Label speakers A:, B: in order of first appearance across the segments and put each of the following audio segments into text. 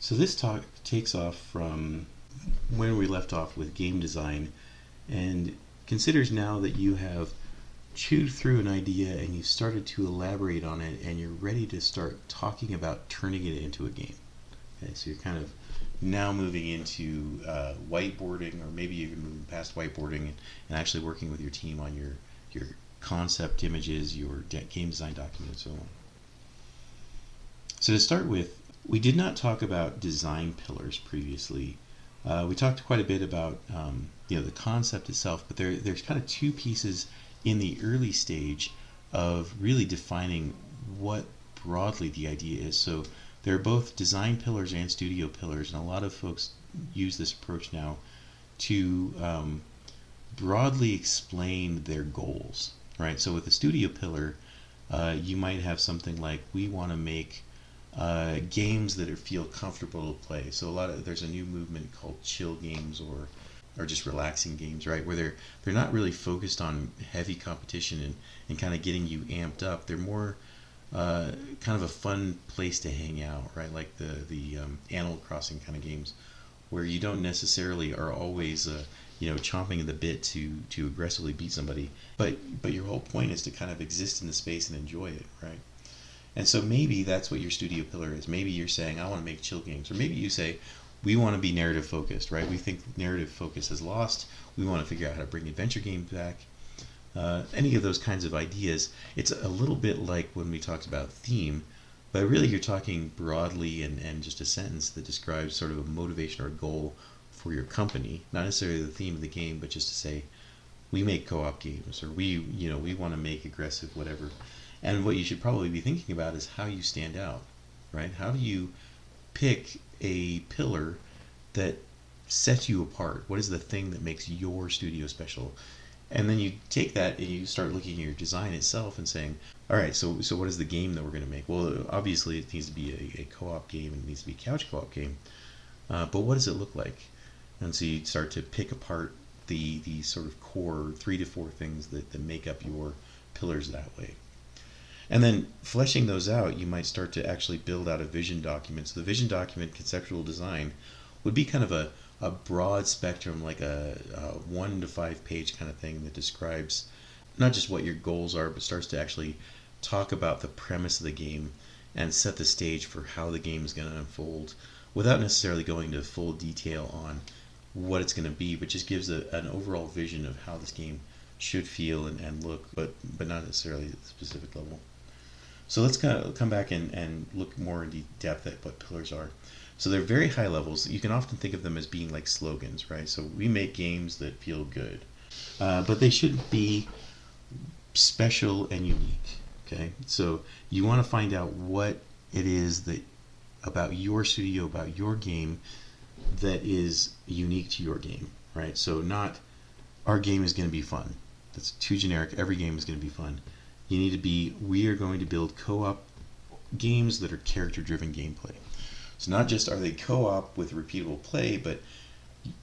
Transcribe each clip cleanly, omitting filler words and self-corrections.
A: So this talk takes off from when we left off with game design and considers now that you have chewed through an idea and you've started to elaborate on it and you're ready to start talking about turning it into a game. Okay, so you're kind of now moving into whiteboarding, or maybe even moving past whiteboarding and actually working with your team on your concept images, your game design document, and so on. So to start with, we did not talk about design pillars previously. We talked quite a bit about the concept itself, but there's kind of two pieces in the early stage of really defining what broadly the idea is. So they're both design pillars and studio pillars, and a lot of folks use this approach now to broadly explain their goals, right? So with the studio pillar, you might have something like, we want to make games that feel comfortable to play. So there's a new movement called chill games, or just relaxing games, right? Where they're not really focused on heavy competition and kind of getting you amped up. They're more kind of a fun place to hang out, right? Like the Animal Crossing kind of games, where you don't necessarily are always chomping at the bit to aggressively beat somebody, but your whole point is to kind of exist in the space and enjoy it, right? And so maybe that's what your studio pillar is. Maybe you're saying, I want to make chill games. Or maybe you say, we want to be narrative focused, right? We think narrative focus is lost. We want to figure out how to bring adventure games back. Any of those kinds of ideas. It's a little bit like when we talked about theme, but really you're talking broadly and just a sentence that describes sort of a motivation or a goal for your company. Not necessarily the theme of the game, but just to say, we make co-op games, or we want to make aggressive whatever. And what you should probably be thinking about is how you stand out, right? How do you pick a pillar that sets you apart? What is the thing that makes your studio special? And then you take that and you start looking at your design itself and saying, all right, so what is the game that we're going to make? Well, obviously it needs to be a co-op game, and it needs to be a couch co-op game. But what does it look like? And so you start to pick apart the sort of core 3 to 4 things that make up your pillars that way. And then fleshing those out, you might start to actually build out a vision document. So the vision document, conceptual design, would be kind of a broad spectrum, like a 1 to 5 page kind of thing that describes not just what your goals are, but starts to actually talk about the premise of the game and set the stage for how the game is going to unfold, without necessarily going into full detail on what it's going to be, but just gives an overall vision of how this game should feel and look, but not necessarily at the specific level. So let's kind of come back and look more in depth at what pillars are. So they're very high levels. You can often think of them as being like slogans, right? So we make games that feel good, but they should be special and unique. Okay, so you want to find out what it is that about your studio, about your game, that is unique to your game, right? So not, our game is going to be fun. That's too generic. Every game is going to be fun. You need to be, we are going to build co-op games that are character-driven gameplay. So not just are they co-op with repeatable play, but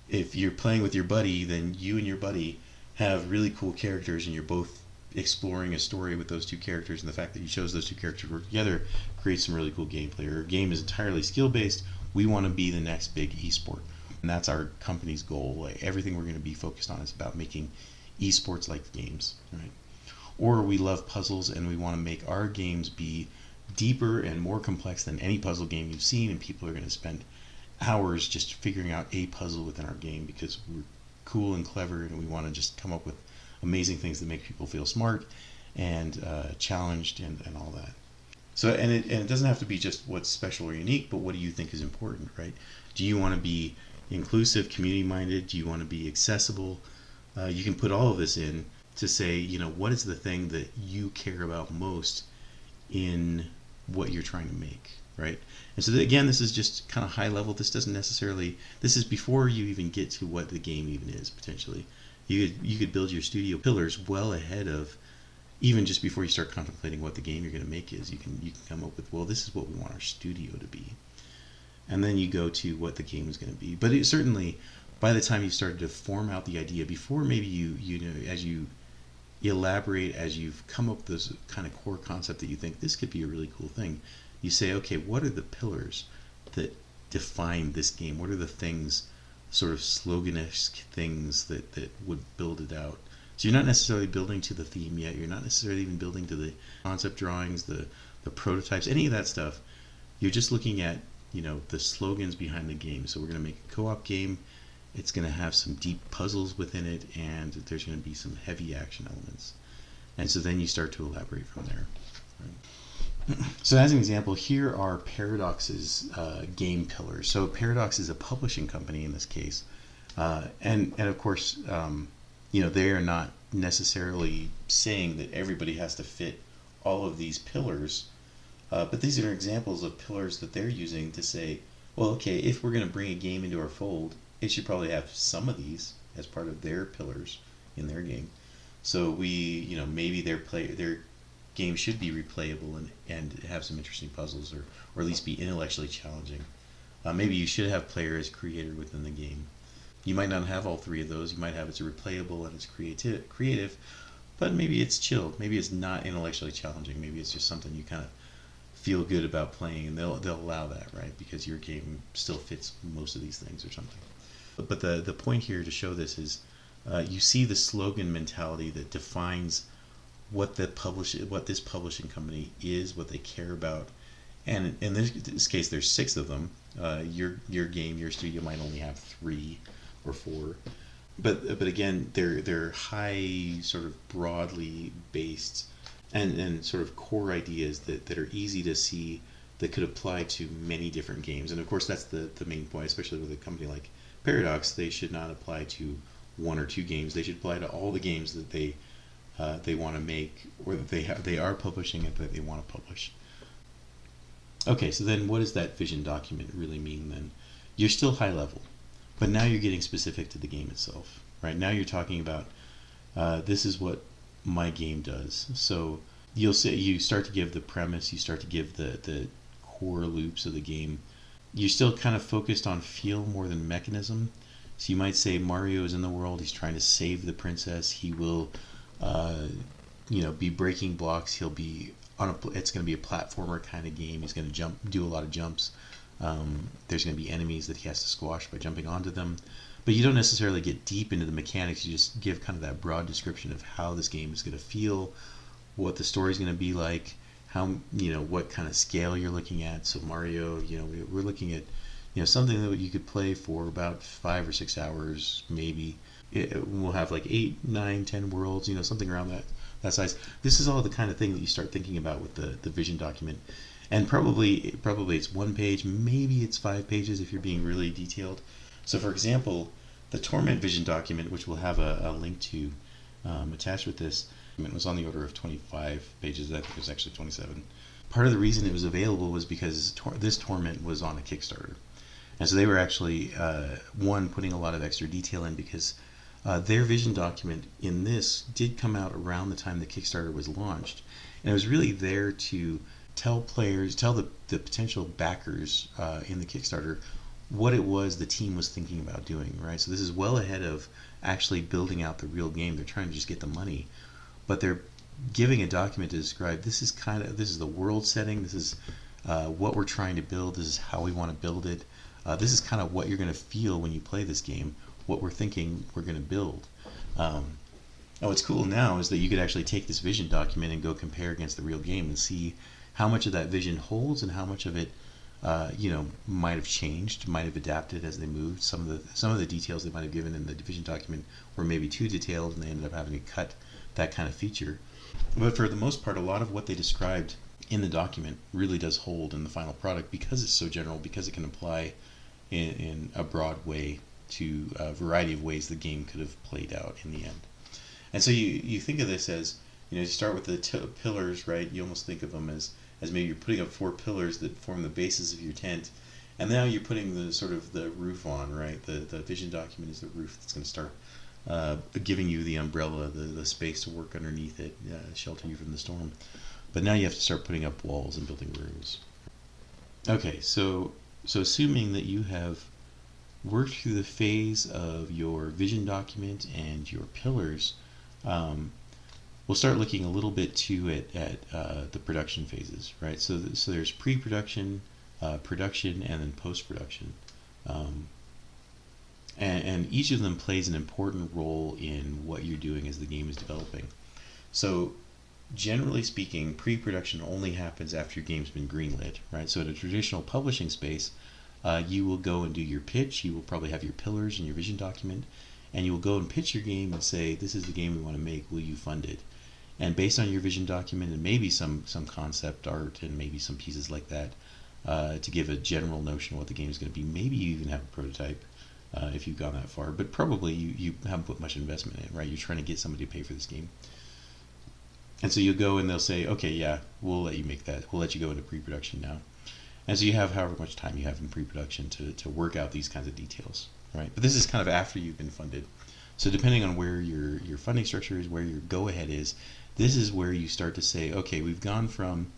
A: if you're playing with your buddy, then you and your buddy have really cool characters, and you're both exploring a story with those two characters, and the fact that you chose those two characters to work together creates some really cool gameplay. Or a game is entirely skill-based. We want to be the next big esport, and that's our company's goal. Like, everything we're going to be focused on is about making esports-like games, right? Or we love puzzles and we want to make our games be deeper and more complex than any puzzle game you've seen, and people are going to spend hours just figuring out a puzzle within our game because we're cool and clever, and we want to just come up with amazing things that make people feel smart and challenged and all that. So and it doesn't have to be just what's special or unique, but what do you think is important, right? Do you want to be inclusive, community minded? Do you want to be accessible? You can put all of this in to say, what is the thing that you care about most in what you're trying to make, right? And so again, this is just kind of high level. This is before you even get to what the game even is, potentially. You could build your studio pillars well ahead of, even just before you start contemplating what the game you're going to make is. You can come up with, well, this is what we want our studio to be. And then you go to what the game is going to be. But it certainly, by the time you started to form out the idea, before maybe as you elaborate, as you've come up with this kind of core concept that you think this could be a really cool thing, you say, okay, what are the pillars that define this game? What are the things, sort of sloganish things that would build it out? So you're not necessarily building to the theme yet. You're not necessarily even building to the concept drawings, the prototypes, any of that stuff. You're just looking at, the slogans behind the game. So we're going to make a co-op game. It's going to have some deep puzzles within it, and there's going to be some heavy action elements. And so then you start to elaborate from there. Right? So as an example, here are Paradox's game pillars. So Paradox is a publishing company in this case. And of course, they are not necessarily saying that everybody has to fit all of these pillars. But these are examples of pillars that they're using to say, well, okay, if we're going to bring a game into our fold, it should probably have some of these as part of their pillars in their game. So maybe their game should be replayable and have some interesting puzzles, or at least be intellectually challenging. Maybe you should have player as creator within the game. You might not have all three of those. You might have it's replayable and it's creative, but maybe it's chill. Maybe it's not intellectually challenging. Maybe it's just something you kind of feel good about playing, and they'll allow that, right? Because your game still fits most of these things or something. But the point here to show this is you see the slogan mentality that defines what this publishing company is, what they care about. And in this case, there's 6 of them. Your studio might only have 3 or 4. But again, they're high, sort of broadly based and sort of core ideas that are easy to see that could apply to many different games. And of course, that's the main point, especially with a company like Paradox. They should not apply to 1 or 2 games. They should apply to all the games that they want to make, or that they are publishing and that they want to publish. Okay, so then what does that vision document really mean then? You're still high level, but now you're getting specific to the game itself, right? Now you're talking about this is what my game does. So you start to give the premise, you start to give the core loops of the game. You're still kind of focused on feel more than mechanism. So you might say Mario is in the world, he's trying to save the princess, he will be breaking blocks, he'll be it's going to be a platformer kind of game, he's going to do a lot of jumps. There's going to be enemies that he has to squash by jumping onto them. But you don't necessarily get deep into the mechanics, you just give kind of that broad description of how this game is going to feel, what the story is going to be like, how what kind of scale you're looking at. So Mario, we're looking at something that you could play for about 5 or 6 hours, maybe. We'll have like 8, 9, 10 worlds, something around that size. This is all the kind of thing that you start thinking about with the vision document. And probably it's 1 page, maybe it's 5 pages if you're being really detailed. So for example, the Torment vision document, which we'll have a link to attached with this, it was on the order of 25 pages. I think it was actually 27. Part of the reason it was available was because this Torment was on a Kickstarter. And so they were actually, putting a lot of extra detail in because their vision document in this did come out around the time the Kickstarter was launched. And it was really there to tell the potential backers in the Kickstarter what it was the team was thinking about doing, right? So this is well ahead of actually building out the real game. They're trying to just get the money, but they're giving a document to describe this is the world setting, this is what we're trying to build, this is how we want to build it, this is kind of what you're going to feel when you play this game, what we're thinking we're going to build. What's cool now is that you could actually take this vision document and go compare against the real game and see how much of that vision holds and how much of it might have changed, might have adapted as they moved. Some of the details they might have given in the vision document were maybe too detailed, and they ended up having to cut that kind of feature. But for the most part, a lot of what they described in the document really does hold in the final product because it's so general, because it can apply in a broad way to a variety of ways the game could have played out in the end. And so you think of this as, you start with the pillars, right? You almost think of them as maybe you're putting up 4 pillars that form the basis of your tent, and now you're putting the sort of the roof on, right? The vision document is the roof that's going to start giving you the umbrella, the space to work underneath it, shelter you from the storm. But now you have to start putting up walls and building rooms. Okay, so assuming that you have worked through the phase of your vision document and your pillars, we'll start looking a little bit too at the production phases, right? So there's pre-production, production, and then post-production. Um, and each of them plays an important role in what you're doing as the game is developing. So generally speaking, pre-production only happens after your game's been greenlit, right? So in a traditional publishing space, you will go and do your pitch. You will probably have your pillars and your vision document, and you will go and pitch your game and say, "This is the game we want to make. Will you fund it?" And based on your vision document and maybe some concept art and maybe some pieces like that, to give a general notion of what the game is going to be. Maybe you even have a prototype if you've gone that far, but probably you haven't put much investment in it, right? You're trying to get somebody to pay for this game. And so you'll go and they'll say, okay, yeah, we'll let you make that. We'll let you go into pre-production now. And so you have however much time you have in pre-production to work out these kinds of details, right? But this is kind of after you've been funded. So depending on where your funding structure is, where your go-ahead is, this is where you start to say, okay, we've gone from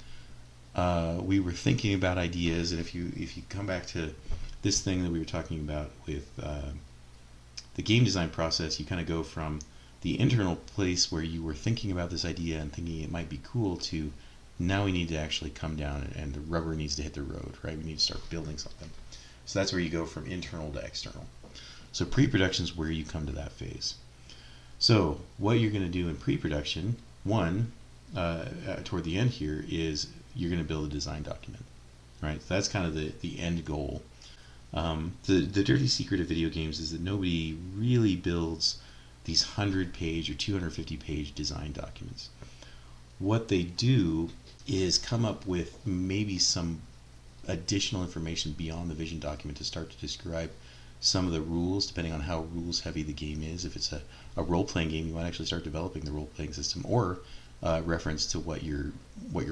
A: we were thinking about ideas, and if you come back to this thing that we were talking about with the game design process, you kind of go from the internal place where you were thinking about this idea and thinking it might be cool to now we need to actually come down and the rubber needs to hit the road, right? We need to start building something. So that's where you go from internal to external. So pre-production is where you come to that phase. So what you're going to do in pre-production, one, toward the end here, is you're going to build a design document, right? So that's kind of the end goal. The dirty secret of video games is that nobody really builds these 100-page or 250-page design documents. What they do is come up with maybe some additional information beyond the vision document to start to describe some of the rules, depending on how rules heavy the game is. If it's a role-playing game, you might actually start developing the role-playing system, or reference to what you're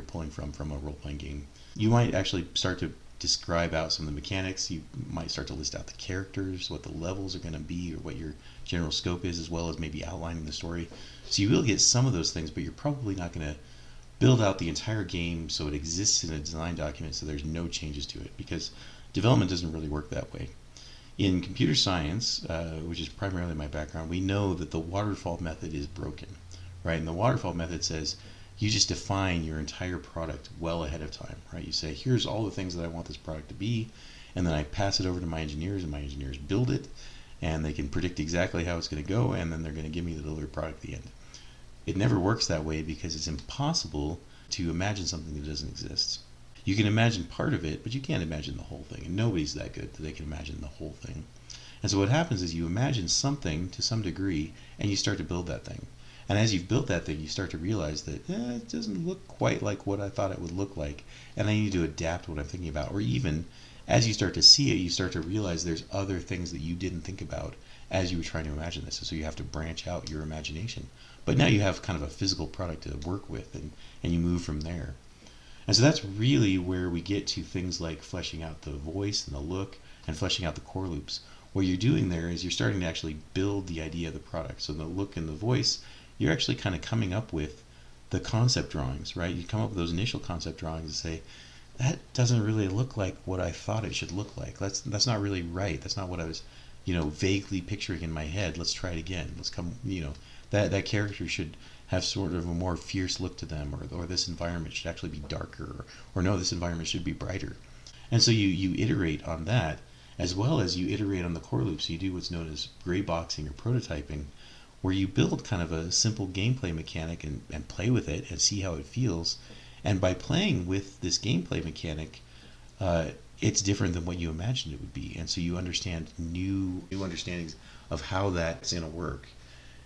A: pulling from a role-playing game. You might actually start to describe out some of the mechanics. You might start to list out the characters, what the levels are going to be, or what your general scope is, as well as maybe outlining the story. So you will get some of those things, but you're probably not going to build out the entire game so it exists in a design document so there's no changes to it, because development doesn't really work that way. In computer science, which is primarily my background, we know that the waterfall method is broken, right? And the waterfall method says you just define your entire product well ahead of time, right? You say, here's all the things that I want this product to be, and then I pass it over to my engineers, and my engineers build it, and they can predict exactly how it's going to go, and then they're going to give me the delivered product at the end. It never works that way because it's impossible to imagine something that doesn't exist. You can imagine part of it, but you can't imagine the whole thing, and nobody's that good that they can imagine the whole thing. And so what happens is you imagine something to some degree, and you start to build that thing. And as you've built that thing, you start to realize that it doesn't look quite like what I thought it would look like, and I need to adapt what I'm thinking about. Or even as you start to see it, you start to realize there's other things that you didn't think about as you were trying to imagine this. So you have to branch out your imagination. But now you have kind of a physical product to work with, and you move from there. And so that's really where we get to things like fleshing out the voice and the look and fleshing out the core loops. What you're doing there is you're starting to actually build the idea of the product. So the look and the voice, you're actually kind of coming up with the concept drawings, right? You come up with those initial concept drawings and say, that doesn't really look like what I thought it should look like. That's not really right. That's not what I was, vaguely picturing in my head. Let's try it again. Let's come, that character should have sort of a more fierce look to them, or this environment should actually be darker, or no, this environment should be brighter. And so you iterate on that, as well as you iterate on the core loops. You do what's known as gray boxing or prototyping, where you build kind of a simple gameplay mechanic and play with it and see how it feels. And by playing with this gameplay mechanic, it's different than what you imagined it would be. And so you understand new understandings of how that's going to work.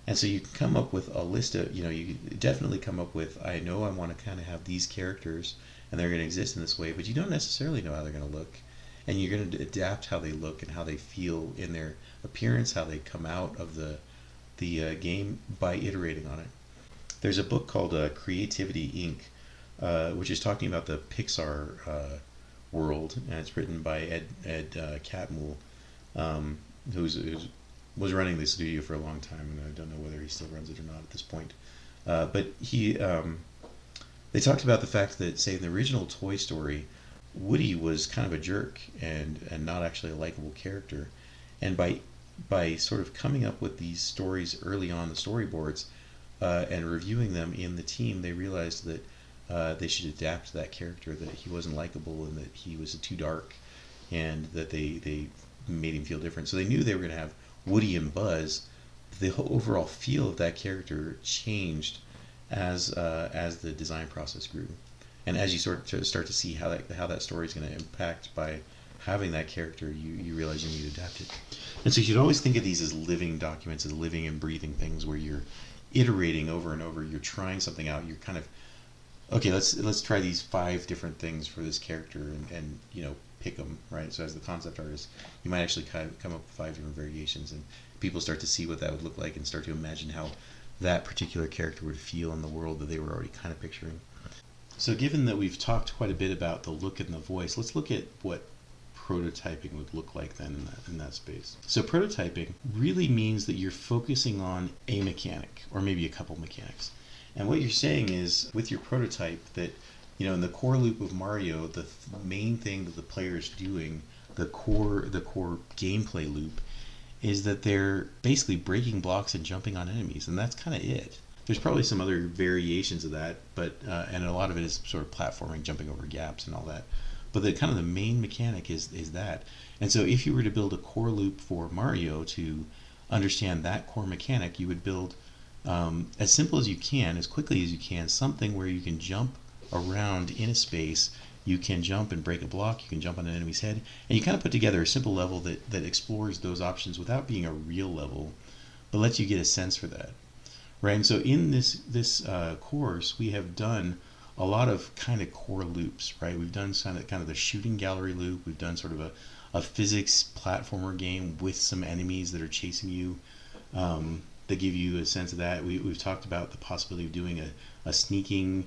A: And so you can come up with a list of, you definitely come up with, I know I want to kind of have these characters and they're going to exist in this way, but you don't necessarily know how they're going to look. And you're going to adapt how they look and how they feel in their appearance, how they come out of the game by iterating on it. There's a book called Creativity Inc., which is talking about the Pixar world, and it's written by Ed Catmull, who was running the studio for a long time, and I don't know whether he still runs it or not at this point. But they talked about the fact that, say, in the original Toy Story, Woody was kind of a jerk and not actually a likable character. And by sort of coming up with these stories early on the storyboards and reviewing them in the team, they realized that they should adapt that character, that he wasn't likable and that he was too dark, and that they made him feel different. So they knew they were going to have Woody and Buzz. The whole overall feel of that character changed as the design process grew, and as you start to see how that story is going to impact by having that character, you realize you need to adapt it. And so you should always think of these as living documents, as living and breathing things, where you're iterating over and over. You're trying something out. You're kind of, okay, let's try these 5 different things for this character, and pick them, right? So as the concept artist, you might actually kind of come up with 5 different variations, and people start to see what that would look like and start to imagine how that particular character would feel in the world that they were already kind of picturing. So given that we've talked quite a bit about the look and the voice, let's look at what prototyping would look like then in that space. So prototyping really means that you're focusing on a mechanic, or maybe a couple mechanics. And what you're saying is, with your prototype, that in the core loop of Mario, the main thing that the player is doing, the core gameplay loop, is that they're basically breaking blocks and jumping on enemies, and that's kind of it. There's probably some other variations of that, but and a lot of it is sort of platforming, jumping over gaps and all that. But the main mechanic is that. And so if you were to build a core loop for Mario to understand that core mechanic, you would build, as simple as you can, as quickly as you can, something where you can jump around in a space. You can jump and break a block, you can jump on an enemy's head, and you kind of put together a simple level that explores those options without being a real level, but lets you get a sense for that. Right? And so in this course, we have done a lot of kind of core loops, right? We've done kind of the shooting gallery loop. We've done sort of a physics platformer game with some enemies that are chasing you, that give you a sense of that. We've talked about the possibility of doing a sneaking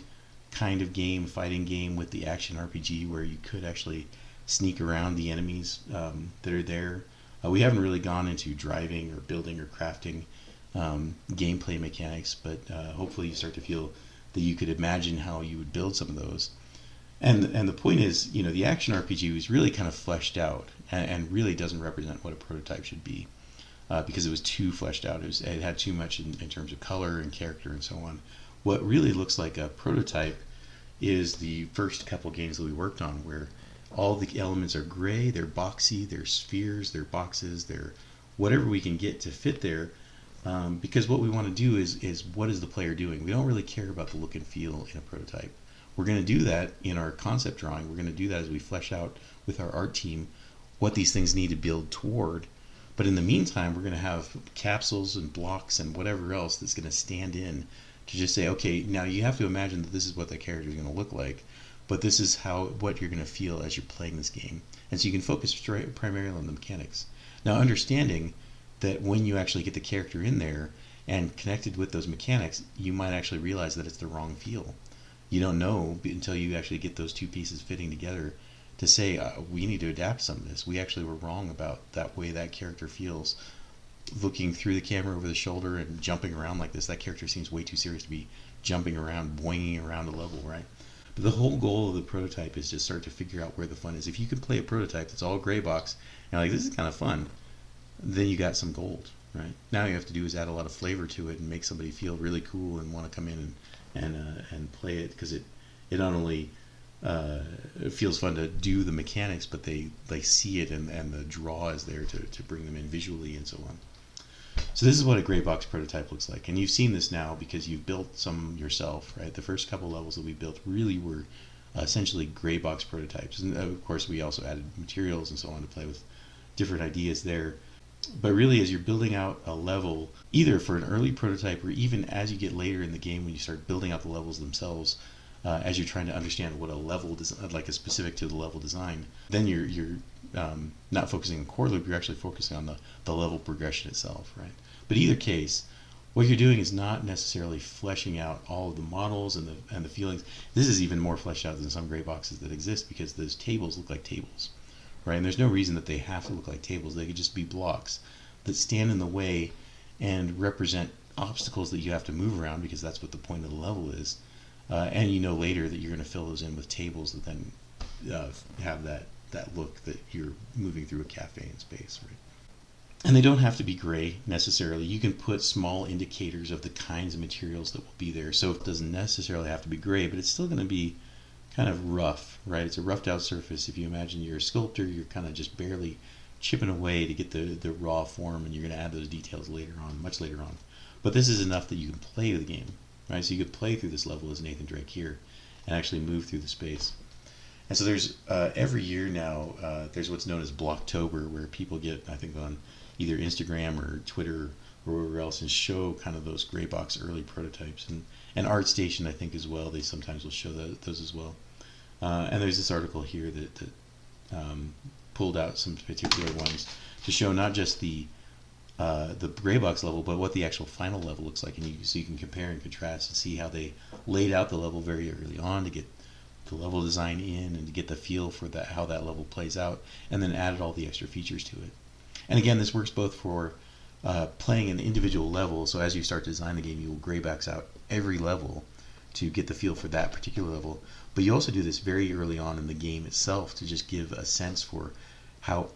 A: kind of game, fighting game with the action RPG, where you could actually sneak around the enemies that are there. We haven't really gone into driving or building or crafting gameplay mechanics, but hopefully you start to feel that you could imagine how you would build some of those. And the point is, the action RPG was really kind of fleshed out, and really doesn't represent what a prototype should be, because it was too fleshed out. It had too much in terms of color and character and so on. What really looks like a prototype is the first couple games that we worked on, where all the elements are gray, they're boxy, they're spheres, they're boxes, they're whatever we can get to fit there. Because what we want to do is what is the player doing? We don't really care about the look and feel in a prototype. We're going to do that in our concept drawing. We're going to do that as we flesh out with our art team what these things need to build toward. But in the meantime, we're going to have capsules and blocks and whatever else that's going to stand in to just say, okay, now you have to imagine that this is what the character is going to look like, but this is what you're going to feel as you're playing this game. And so you can focus primarily on the mechanics. Now, understanding that when you actually get the character in there and connected with those mechanics, you might actually realize that it's the wrong feel. You don't know until you actually get those two pieces fitting together to say, we need to adapt some of this. We actually were wrong about that way that character feels. Looking through the camera over the shoulder and jumping around like this, that character seems way too serious to be jumping around, boinging around a level, right? But the whole goal of the prototype is to start to figure out where the fun is. If you can play a prototype that's all gray box, and like, this is kind of fun, then you got some gold, right? Now you have to do is add a lot of flavor to it and make somebody feel really cool and want to come in and play it, because it not only it feels fun to do the mechanics, but they see it, and the draw is there to bring them in visually and so on. So this is what a gray box prototype looks like, and you've seen this now because you've built some yourself, right? The first couple levels that we built really were essentially gray box prototypes, and of course we also added materials and so on to play with different ideas there. But really, as you're building out a level, either for an early prototype or even as you get later in the game when you start building out the levels themselves, as you're trying to understand what a level like is specific to the level design, then you're not focusing on core loop, you're actually focusing on the level progression itself, right? But either case, what you're doing is not necessarily fleshing out all of the models and the feelings. This is even more fleshed out than some gray boxes that exist, because those tables look like tables, right? And there's no reason that they have to look like tables. They could just be blocks that stand in the way and represent obstacles that you have to move around, because that's what the point of the level is. And you know later that you're going to fill those in with tables that then have that look that you're moving through a cafe in space, right? And they don't have to be gray necessarily. You can put small indicators of the kinds of materials that will be there. So it doesn't necessarily have to be gray, but it's still going to be kind of rough, right? It's a roughed out surface. If you imagine you're a sculptor, you're kind of just barely chipping away to get the raw form, and you're going to add those details later on, much later on. But this is enough that you can play the game, right? So you could play through this level as Nathan Drake here and actually move through the space. And so there's every year now, there's what's known as Blocktober, where people get, I think, on either Instagram or Twitter or wherever else, and show kind of those gray box early prototypes. And ArtStation, I think, as well, they sometimes will show those as well. And there's this article here that pulled out some particular ones to show not just the gray box level, but what the actual final level looks like, and so you can compare and contrast and see how they laid out the level very early on to get the level design in and to get the feel for that, how that level plays out, and then added all the extra features to it. And again, this works both for playing an individual level. So as you start to design the game, you will gray box out every level to get the feel for that particular level. But you also do this very early on in the game itself to just give a sense for how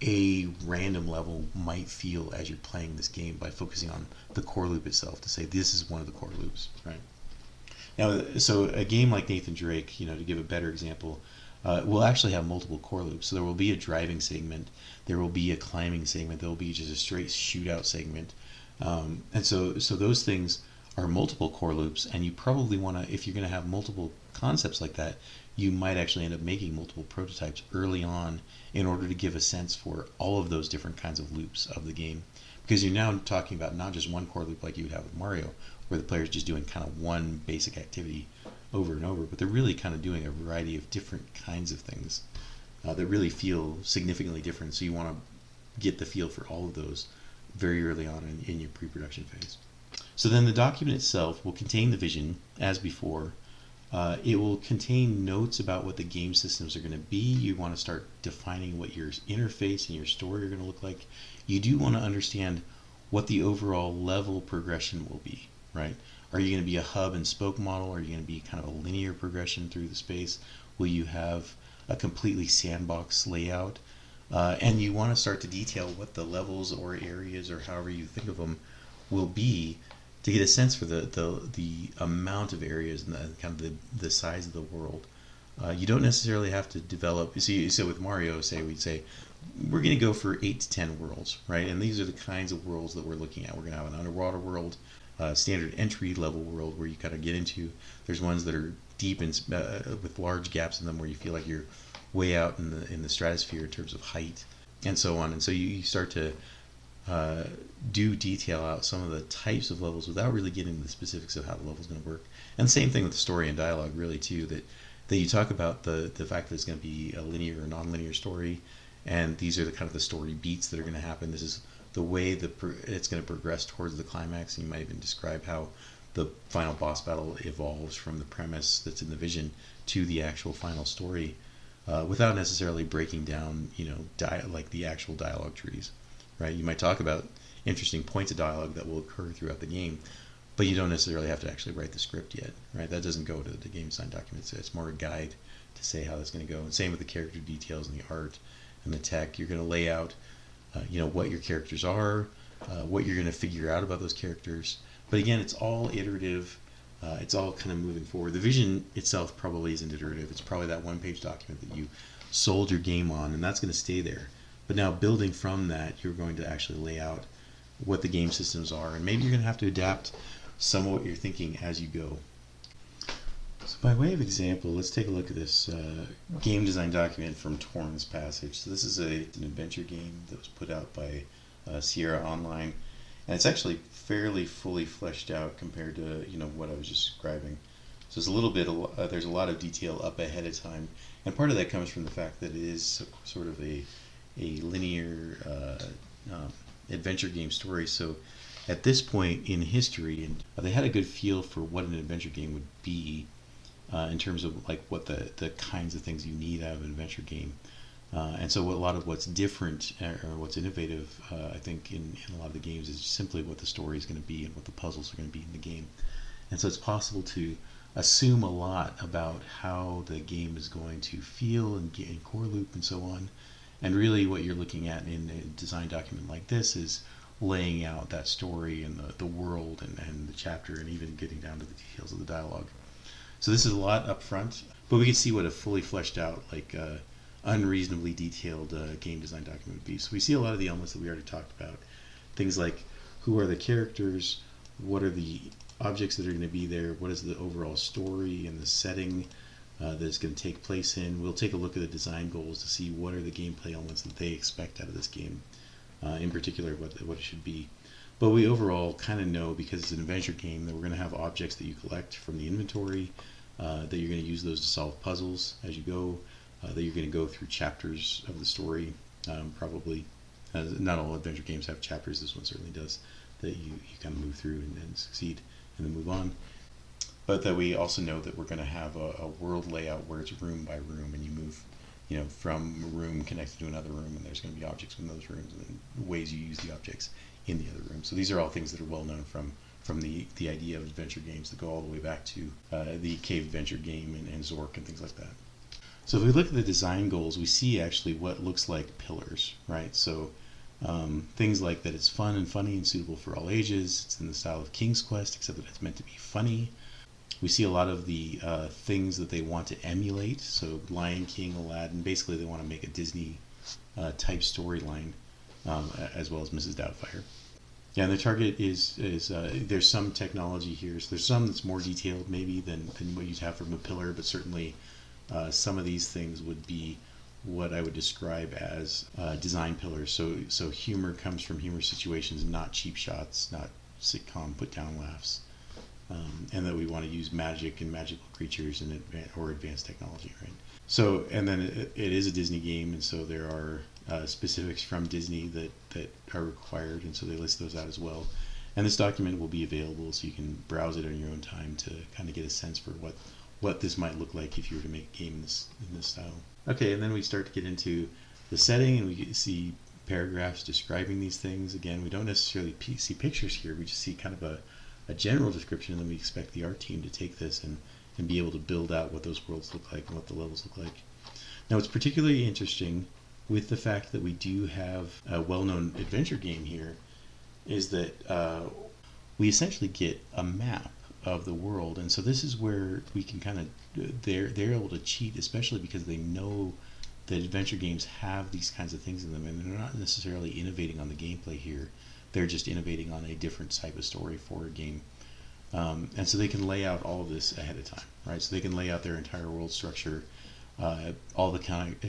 A: a random level might feel as you're playing this game by focusing on the core loop itself to say this is one of the core loops, right? Now, so a game like Nathan Drake, to give a better example, will actually have multiple core loops. So there will be a driving segment, there will be a climbing segment, there will be just a straight shootout segment, and so those things are multiple core loops. And you probably want to, if you're going to have multiple concepts like that, you might actually end up making multiple prototypes early on in order to give a sense for all of those different kinds of loops of the game, because you're now talking about not just one core loop like you would have with Mario, where the player's just doing kind of one basic activity over and over, but they're really kind of doing a variety of different kinds of things that really feel significantly different. So you want to get the feel for all of those very early on in your pre-production phase. So then the document itself will contain the vision as before. It will contain notes about what the game systems are going to be. You want to start defining what your interface and your story are going to look like. You do want to understand what the overall level progression will be, right? Are you going to be a hub and spoke model? Are you going to be kind of a linear progression through the space? Will you have a completely sandbox layout? And you want to start to detail what the levels or areas, or however you think of them, will be, to get a sense for the amount of areas and the kind of the size of the world. You don't necessarily have to develop. So with Mario, we'd say we're going to go for 8 to 10 worlds, right? And these are the kinds of worlds that we're looking at. We're going to have an underwater world, standard entry level world where you kind of get into. There's ones that are deep and with large gaps in them where you feel like you're way out in the stratosphere in terms of height, and so on. And so you start to do detail out some of the types of levels without really getting into the specifics of how the level's going to work. And the same thing with the story and dialogue, really, too, that you talk about the fact that it's going to be a linear or non-linear story, and these are the kind of the story beats that are going to happen. This is the way it's going to progress towards the climax. And you might even describe how the final boss battle evolves from the premise that's in the vision to the actual final story, without necessarily breaking down, like the actual dialogue trees, right? You might talk about interesting points of dialogue that will occur throughout the game, but you don't necessarily have to actually write the script yet, right? That doesn't go to the game design documents. It's more a guide to say how that's going to go. And same with the character details and the art and the tech. You're going to lay out, what your characters are, what you're going to figure out about those characters. But again, it's all iterative. It's all kind of moving forward. The vision itself probably isn't iterative. It's probably that one-page document that you sold your game on, and that's going to stay there. But now, building from that, you're going to actually lay out what the game systems are, and maybe you're going to have to adapt some of what you're thinking as you go. So by way of example, let's take a look at this game design document from Torrens Passage. So this is an adventure game that was put out by Sierra Online, and it's actually fairly fully fleshed out compared to what I was just describing. So it's a little bit. There's a lot of detail up ahead of time, and part of that comes from the fact that it is sort of a linear adventure game story. So at this point in history, and they had a good feel for what an adventure game would be in terms of like what the kinds of things you need out of an adventure game. And so a lot of what's different or what's innovative, I think, in a lot of the games is simply what the story is going to be and what the puzzles are going to be in the game. And so it's possible to assume a lot about how the game is going to feel and get in core loop and so on. And really what you're looking at in a design document like this is laying out that story and the world and the chapter and even getting down to the details of the dialogue. So this is a lot up front, but we can see what a fully fleshed out, like unreasonably detailed game design document would be. So we see a lot of the elements that we already talked about. Things like who are the characters, what are the objects that are going to be there, what is the overall story and the setting that it's going to take place in. We'll take a look at the design goals to see what are the gameplay elements that they expect out of this game, in particular what it should be. But we overall kind of know, because it's an adventure game, that we're going to have objects that you collect from the inventory, that you're going to use those to solve puzzles as you go, that you're going to go through chapters of the story, probably. Not all adventure games have chapters, this one certainly does, that you kind of move through and succeed and then move on. But that we also know that we're going to have a world layout where it's room by room, and you move from a room connected to another room, and there's going to be objects in those rooms and ways you use the objects in the other room. So these are all things that are well known from the idea of adventure games that go all the way back to the Cave Adventure game and Zork and things like that. So if we look at the design goals, we see actually what looks like pillars, right? So things like that it's fun and funny and suitable for all ages. It's in the style of King's Quest, except that it's meant to be funny. We see a lot of the things that they want to emulate. So Lion King, Aladdin, basically they want to make a Disney type storyline, as well as Mrs. Doubtfire. Yeah, and the target is there's some technology here. So there's some that's more detailed maybe than what you'd have from a pillar, but certainly some of these things would be what I would describe as design pillars. So humor comes from humor situations, not cheap shots, not sitcom put down laughs, and that we want to use magic and magical creatures and advanced technology, right? So, and then it is a Disney game, and so there are specifics from Disney that are required, and so they list those out as well. And this document will be available, so you can browse it on your own time to kind of get a sense for what this might look like if you were to make a game in this style. Okay, and then we start to get into the setting, and we see paragraphs describing these things. Again, we don't necessarily see pictures here, we just see kind of a general description, and then we expect the art team to take this and be able to build out what those worlds look like and what the levels look like. Now, it's particularly interesting with the fact that we do have a well-known adventure game here is that we essentially get a map of the world, and so this is where we can kind of they're able to cheat, especially because they know that adventure games have these kinds of things in them, and they're not necessarily innovating on the gameplay here. They're just innovating on a different type of story for a game. And so they can lay out all of this ahead of time, right? So they can lay out their entire world structure, all the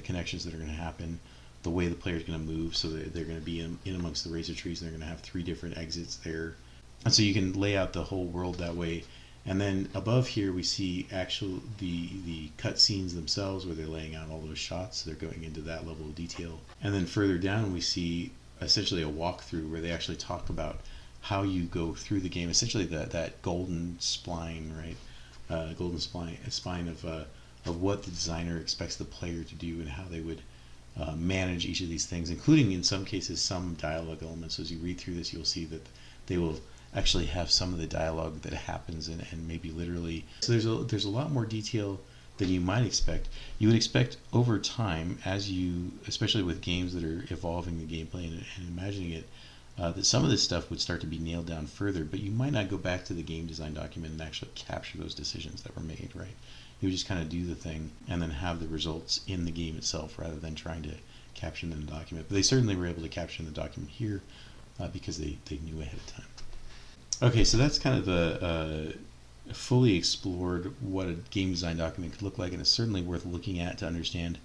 A: connections that are going to happen, the way the player is going to move, so that they're going to be in amongst the razor trees, and they're going to have 3 different exits there. And so you can lay out the whole world that way. And then above here we see actual the cut scenes themselves, where they're laying out all those shots, so they're going into that level of detail. And then further down we see essentially a walkthrough where they actually talk about how you go through the game, essentially that golden spline, right? Golden spine of what the designer expects the player to do and how they would manage each of these things, including in some cases some dialogue elements. So as you read through this, you'll see that they will actually have some of the dialogue that happens and maybe literally. So there's a lot more detail than you might expect. You would expect over time, as you, especially with games that are evolving the gameplay and imagining it, that some of this stuff would start to be nailed down further, but you might not go back to the game design document and actually capture those decisions that were made, right? You would just kind of do the thing and then have the results in the game itself rather than trying to capture them in the document. But they certainly were able to capture in the document here because they knew ahead of time. Okay, so that's kind of the fully explored what a game design document could look like, and it's certainly worth looking at to understand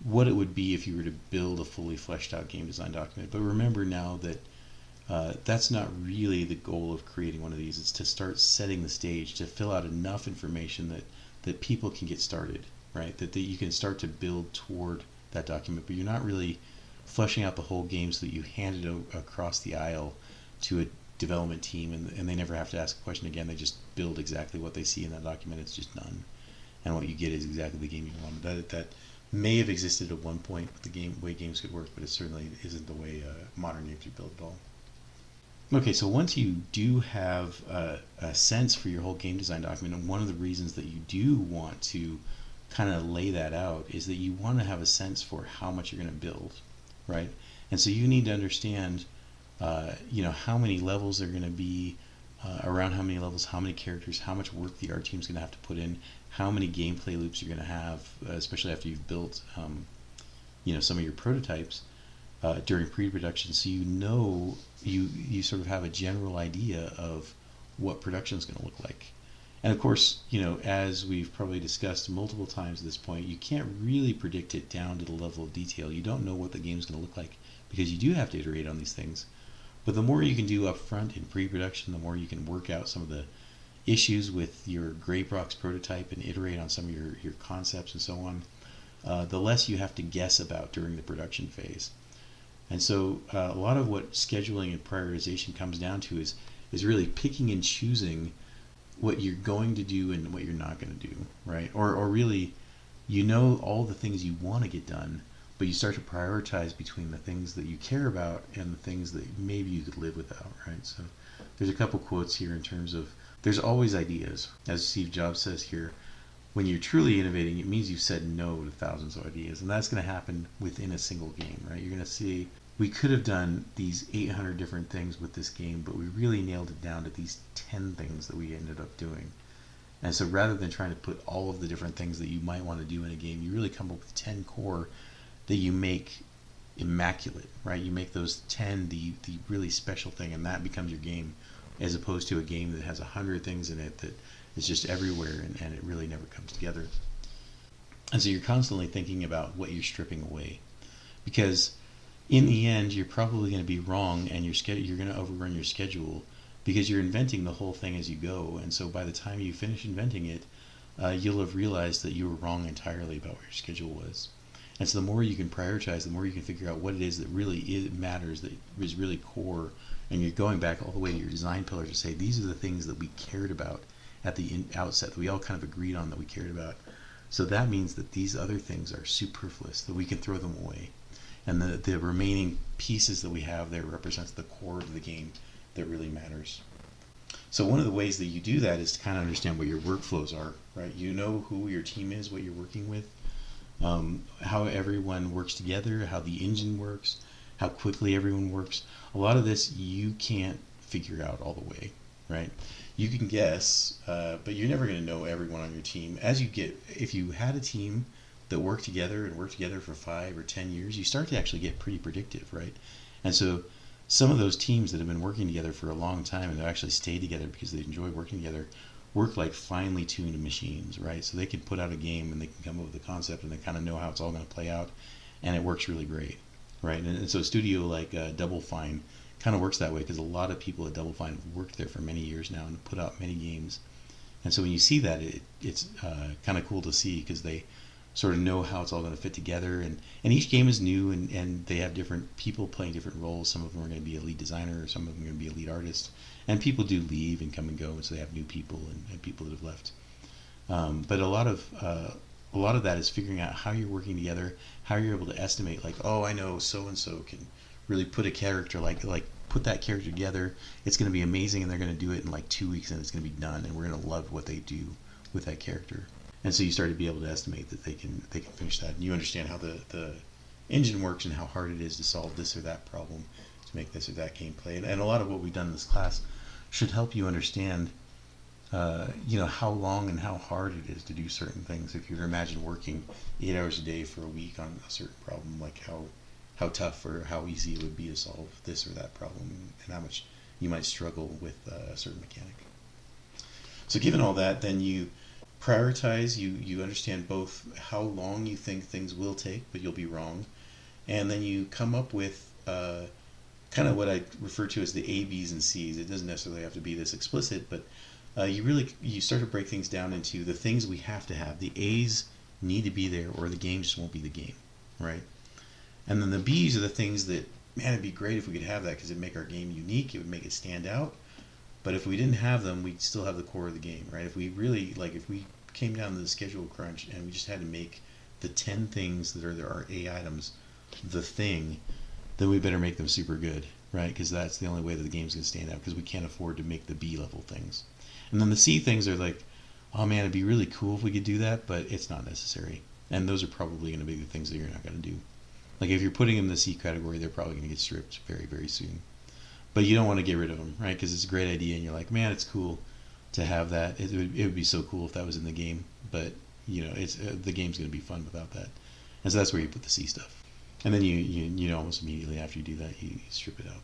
A: what it would be if you were to build a fully fleshed out game design document. But remember now that that's not really the goal of creating one of these. It's to start setting the stage, to fill out enough information that people can get started, right? That you can start to build toward that document, but you're not really fleshing out the whole game so that you hand it across the aisle to a development team and they never have to ask a question again. They just build exactly what they see in that document. It's just done, and what you get is exactly the game you want. That may have existed at one point with the way games could work, but it certainly isn't the way modern games are built at all. Okay, so once you do have a sense for your whole game design document, and one of the reasons that you do want to kind of lay that out is that you want to have a sense for how much you're going to build, right? And so you need to understand, how many levels there are going to be, around how many levels, how many characters, how much work the art team's going to have to put in, how many gameplay loops you're going to have, especially after you've built, some of your prototypes during pre-production, so you sort of have a general idea of what production is going to look like. And of course, as we've probably discussed multiple times at this point, you can't really predict it down to the level of detail. You don't know what the game's going to look like because you do have to iterate on these things. But the more you can do up front in pre-production, the more you can work out some of the issues with your gray box prototype and iterate on some of your concepts and so on, the less you have to guess about during the production phase. And so a lot of what scheduling and prioritization comes down to is really picking and choosing what you're going to do and what you're not going to do, right? Or really, all the things you want to get done, but you start to prioritize between the things that you care about and the things that maybe you could live without, right? So there's a couple quotes here in terms of there's always ideas. As Steve Jobs says here, when you're truly innovating, it means you've said no to thousands of ideas, and that's going to happen within a single game, right? You're going to see we could have done these 800 different things with this game, but we really nailed it down to these 10 things that we ended up doing. And so rather than trying to put all of the different things that you might want to do in a game, you really come up with 10 core that you make immaculate, right? You make those 10 the really special thing, and that becomes your game, as opposed to a game that has 100 things in it that is just everywhere and it really never comes together. And so you're constantly thinking about what you're stripping away, because in the end, you're probably going to be wrong, and you're going to overrun your schedule because you're inventing the whole thing as you go. And so by the time you finish inventing it, you'll have realized that you were wrong entirely about what your schedule was. And so the more you can prioritize, the more you can figure out what it is that really matters, that is really core. And you're going back all the way to your design pillars to say, these are the things that we cared about at the outset, that we all kind of agreed on that we cared about. So that means that these other things are superfluous, that we can throw them away. And the remaining pieces that we have there represents the core of the game that really matters. So one of the ways that you do that is to kind of understand what your workflows are, right? You know who your team is, what you're working with, how everyone works together, how the engine works, how quickly everyone works. A lot of this you can't figure out all the way, right? You can guess, but you're never going to know everyone on your team. If you had a team that work together for 5 or 10 years, you start to actually get pretty predictive, right? And so some of those teams that have been working together for a long time and they actually stay together because they enjoy working together work like finely tuned machines, right? So they can put out a game and they can come up with a concept and they kind of know how it's all going to play out, and it works really great, right? And so a studio like Double Fine kind of works that way because a lot of people at Double Fine have worked there for many years now and put out many games. And so when you see that, it's kind of cool to see because they sort of know how it's all going to fit together, and each game is new, and they have different people playing different roles. Some of them are going to be a lead designer, or some of them are going to be a lead artist, and people do leave and come and go, and so they have new people and people that have left. But a lot of that is figuring out how you're working together, how you're able to estimate, like, oh, I know so and so can really put a character like put that character together. It's going to be amazing, and they're going to do it in like 2 weeks, and it's going to be done, and we're going to love what they do with that character. And so you start to be able to estimate that they can finish that, and you understand how the engine works and how hard it is to solve this or that problem to make this or that gameplay. And a lot of what we've done in this class should help you understand, how long and how hard it is to do certain things. If you were to imagine working 8 hours a day for a week on a certain problem, like how tough or how easy it would be to solve this or that problem, and how much you might struggle with a certain mechanic. So given all that, then you prioritize, you understand both how long you think things will take, but you'll be wrong, and then you come up with kind of what I refer to as the A, B's, and C's. It doesn't necessarily have to be this explicit, but you start to break things down into the things we have to have. The A's need to be there, or the game just won't be the game, right? And then the B's are the things that, man, it'd be great if we could have that because it'd make our game unique, it would make it stand out. But if we didn't have them, we'd still have the core of the game, right? If we came down to the schedule crunch and we just had to make the 10 things that are our A items the thing, then we better make them super good, right? Because that's the only way that the game's going to stand out, because we can't afford to make the B level things. And then the C things are like, oh man, it'd be really cool if we could do that, but it's not necessary. And those are probably going to be the things that you're not going to do. Like if you're putting them in the C category, they're probably going to get stripped very, very soon. But you don't want to get rid of them, right? Because it's a great idea, and you're like, man, it's cool to have that. It would be so cool if that was in the game, but it's the game's going to be fun without that. And so that's where you put the C stuff. And then you almost immediately after you do that, you strip it out.